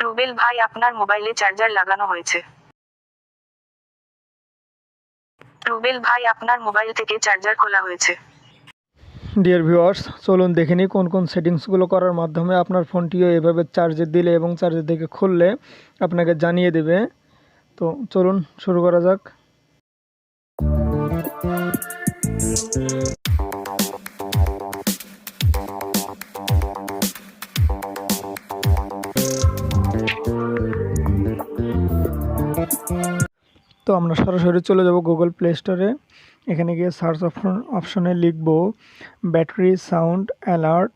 রুবেল ভাই, আপনার মোবাইলে চার্জার লাগানো হয়েছে। রুবেল ভাই, আপনার মোবাইল থেকে চার্জার খোলা হয়েছে। ডিয়ার ভিউয়ার্স, চলুন দেখে নিই কোন কোন সেটিংসগুলো করার মাধ্যমে আপনার ফোনটিও এভাবে চার্জে দিলে এবং চার্জের থেকে খুললে আপনাকে জানিয়ে দেবে। তো চলুন শুরু করা যাক। তো আমরা সরাসরি চলে যাব গুগল প্লে স্টোরে। এখানে গিয়ে সার্চ অপশনে লিখব battery sound alert.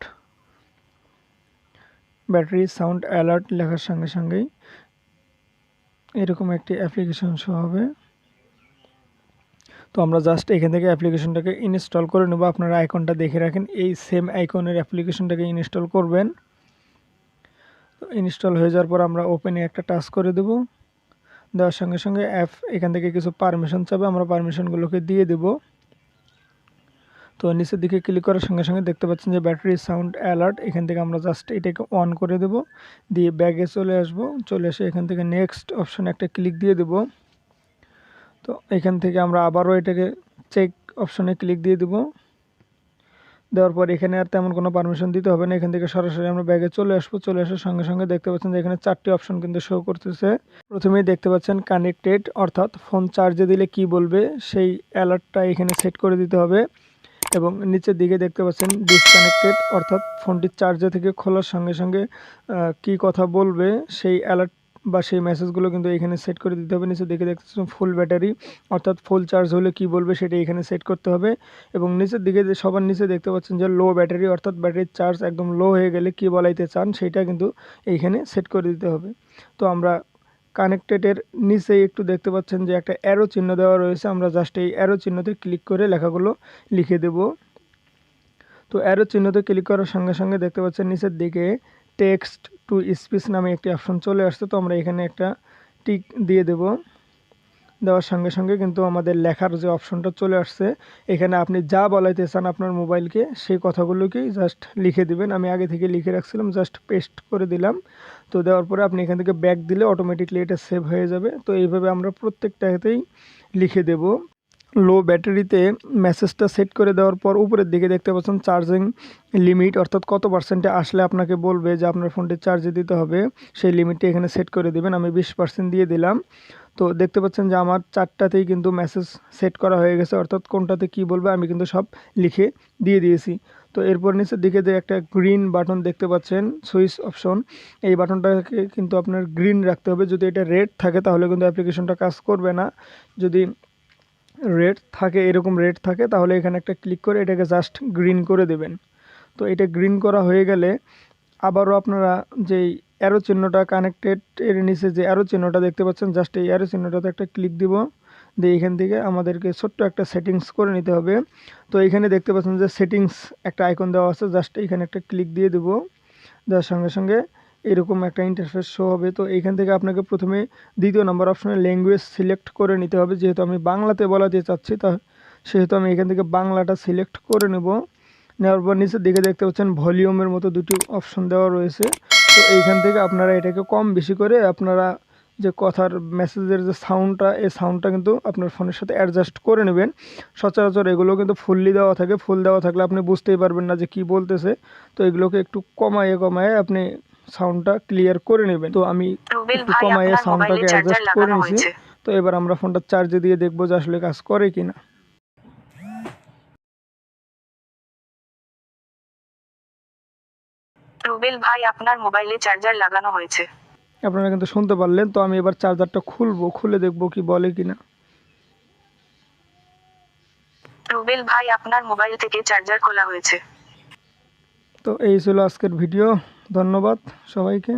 Battery sound alert লেখার সঙ্গে সঙ্গেই এরকম একটি অ্যাপ্লিকেশন শো হবে। তো আমরা জাস্ট এখান থেকে অ্যাপ্লিকেশনটাকে ইনস্টল করে নেব। আপনারা আইকনটা দেখে রাখেন, এই সেম আইকনের অ্যাপ্লিকেশনটাকে ইনস্টল করবেন। তো ইনস্টল হয়ে যাওয়ার পর আমরা ওপেনে একটা টাচ করে দেব। দেওয়ার সঙ্গে সঙ্গে এখান থেকে কিছু পারমিশন চাবে, আমরা পারমিশনগুলোকে দিয়ে দেব। তো নিচের দিকে ক্লিক করার সঙ্গে সঙ্গে দেখতে পাচ্ছেন যে ব্যাটারি সাউন্ড অ্যালার্ট, এখান থেকে আমরা জাস্ট এটাকে অন করে দেব। দিয়ে ব্যাগে চলে আসব, চলে এসে এখান থেকে নেক্সট অপশনে একটা ক্লিক দিয়ে দেব। তো এখান থেকে আমরা আবারও এটাকে চেক অপশনে ক্লিক দিয়ে দেব। দেওয়ার পর এখানে আর তেমন কোনো পারমিশন দিতে হবে না, এখান থেকে সরাসরি আমরা ব্যাগে চলে আসবো। চলে আসার সঙ্গে সঙ্গে দেখতে পাচ্ছেন যে এখানে 4টি অপশন কিন্তু শো করতেছে। প্রথমেই দেখতে পাচ্ছেন কানেক্টেড, অর্থাৎ ফোন চার্জে দিলে কি বলবে সেই অ্যালার্টটা এখানে সেট করে দিতে হবে। এবং নিচের দিকে দেখতে পাচ্ছেন ডিসকানেক্টেড, অর্থাৎ ফোনটি চার্জে থেকে খোলার সঙ্গে সঙ্গে কি কথা বলবে সেই অ্যালার্ট বা সেই মেসেজগুলো কিন্তু এখানে সেট করে দিতে হবে। নিচের দিকে দেখতে পাচ্ছেন ফুল ব্যাটারি, অর্থাৎ ফুল চার্জ হলে কি বলবে সেটা এখানে সেট করতে হবে। এবং নিচের দিকে সবার নিচে দেখতে পাচ্ছেন যে লো ব্যাটারি, অর্থাৎ ব্যাটারির চার্জ একদম লো হয়ে গেলে কি বলাইতে চান সেটা কিন্তু এইখানে সেট করে দিতে হবে। তো আমরা কানেক্টেডের নিচে একটু দেখতে পাচ্ছেন যে একটা অ্যারো চিহ্ন দেওয়া রয়েছে, আমরা জাস্ট এই অ্যারো চিহ্নতে ক্লিক করে লেখাগুলো লিখে দেব। তো অ্যারো চিহ্নতে ক্লিক করার সঙ্গে সঙ্গে দেখতে পাচ্ছেন নিচের দিকে টেক্সট টু স্পিচ নামে একটি অপশন চলে আসছে। তো আমরা এখানে একটা টিক দিয়ে দেব। দেওয়ার সঙ্গে সঙ্গে কিন্তু আমাদের লেখার যে অপশনটা চলে আসছে, এখানে আপনি যা বলাইতে চান আপনার মোবাইলকে সেই কথাগুলোকেই জাস্ট লিখে দিবেন। আমি আগে থেকে লিখে রাখছিলাম, জাস্ট পেস্ট করে দিলাম। তো দেওয়ার পরে আপনি এখান থেকে ব্যাক দিলে অটোমেটিকলি এটা সেভ হয়ে যাবে। তো এইভাবে আমরা প্রত্যেকটাতেই লিখে দেব। লো ব্যাটারিতে মেসেজটা সেট করে দেওয়ার পর উপরের দিকে দেখতে পাচ্ছেন চার্জিং লিমিট, অর্থাৎ কত পার্সেন্টে আসলে আপনাকে বলবে যে আপনার ফোনটি চার্জে দিতে হবে, সেই লিমিটটি এখানে সেট করে দেবেন। আমি 20% দিয়ে দিলাম। তো দেখতে পাচ্ছেন যে আমার 4টাতেই কিন্তু মেসেজ সেট করা হয়ে গেছে, অর্থাৎ কোনটাতে কি বলবে আমি কিন্তু সব লিখে দিয়ে দিয়েছি। তো এরপর নিচের দিকে যে একটা গ্রিন বাটন দেখতে পাচ্ছেন সুইচ অপশন, এই বাটনটাকে কিন্তু আপনার গ্রিন রাখতে হবে। যদি এটা রেড থাকে তাহলে কিন্তু অ্যাপ্লিকেশনটা কাজ করবে না। যদি রেড থাকে, এরকম রেড থাকে, তাহলে এখানে একটা ক্লিক করে এটাকে জাস্ট গ্রিন করে দেবেন। তো এটা গ্রিন করা হয়ে গেলে আবারও আপনারা যেই অ্যারো চিহ্নটা কানেক্টেড এর নিচে যে অ্যারো চিহ্নটা দেখতে পাচ্ছেন, জাস্ট এই অ্যারো চিহ্নটাতে একটা ক্লিক দিব। দিয়ে এখান থেকে আমাদেরকে ছোট্ট একটা সেটিংস করে নিতে হবে। তো এখানে দেখতে পাচ্ছেন যে সেটিংস একটা আইকন দেওয়া আছে, জাস্ট এখানে একটা ক্লিক দিয়ে দেব। দেওয়ার সঙ্গে সঙ্গে এরকম একটা ইন্টারফেস শো হবে। তো এইখান থেকে আপনাকে প্রথমে 2 নম্বর অপশনে ল্যাঙ্গুয়েজ সিলেক্ট করে নিতে হবে। যেহেতু আমি বাংলাতে বলাতে চাচ্ছি, তা সেহেতু আমি এখান থেকে বাংলাটা সিলেক্ট করে নেব। নেওয়ার পর নিচের দিকে দেখতে পাচ্ছেন ভলিউমের মতো 2টি অপশন দেওয়া রয়েছে। তো এইখান থেকে আপনারা এটাকে কম বেশি করে আপনারা যে কথার মেসেজের যে সাউন্ডটা, এই সাউন্ডটা কিন্তু আপনার ফোনের সাথে অ্যাডজাস্ট করে নেবেন। সচরাচর এগুলো কিন্তু ফুললি দেওয়া থাকে, ফুল দেওয়া থাকলে আপনি বুঝতেই পারবেন না যে কি বলতেছে। তো এগুলোকে একটু কমায়ে আপনি সাউন্ডটা ক্লিয়ার করে নেবেন। তো আমি একটু কমায়ে সাউন্ডটাকে অ্যাডজাস্ট করে নিয়েছি। তো এবার আমরা ফোনটা চার্জে দিয়ে দেখবো যে আসলে কাজ করে কিনা। রুবেল ভাই, আপনার মোবাইলে চার্জার লাগানো হয়েছে। আপনারা কিন্তু শুনতে পারলেন। তো আমি এবার চার্জারটা খুলে দেখবো কি বলে কিনা। রুবেল ভাই, আপনার মোবাইল থেকে চার্জার খোলা হয়েছে। তো এই ছিল আজকের ভিডিও। ধন্যবাদ সবাইকে।